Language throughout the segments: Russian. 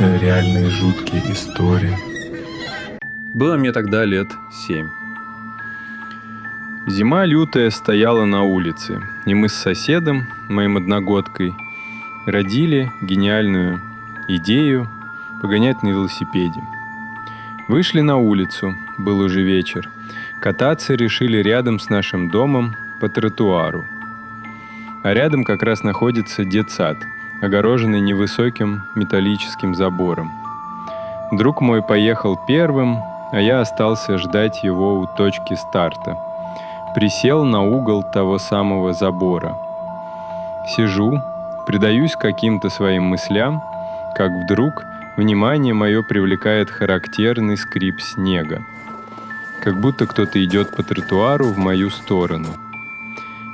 Это реальные жуткие истории. Было мне тогда лет 7. Зима лютая стояла на улице, и мы с соседом, моим одногодкой, родили гениальную идею погонять на велосипеде. Вышли на улицу, был уже вечер. Кататься решили рядом с нашим домом по тротуару. А рядом как раз находится детсад, огороженный невысоким металлическим забором. Друг мой поехал первым, а я остался ждать его у точки старта. Присел на угол того самого забора. Сижу, предаюсь каким-то своим мыслям, как вдруг внимание мое привлекает характерный скрип снега. Как будто кто-то идет по тротуару в мою сторону.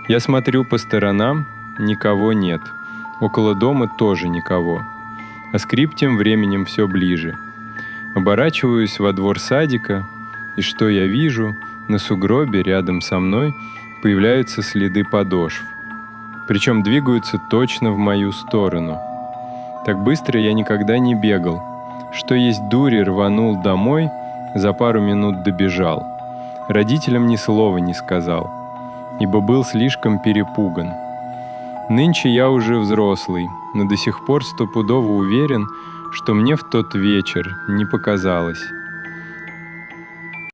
Я смотрю по сторонам, никого нет. Около дома тоже никого. А скрип тем временем все ближе. Оборачиваюсь во двор садика, и что я вижу? На сугробе рядом со мной появляются следы подошв. Причем двигаются точно в мою сторону. Так быстро я никогда не бегал. Что есть дури, рванул домой, за пару минут добежал. Родителям ни слова не сказал, ибо был слишком перепуган. Нынче я уже взрослый, но до сих пор стопудово уверен, что мне в тот вечер не показалось.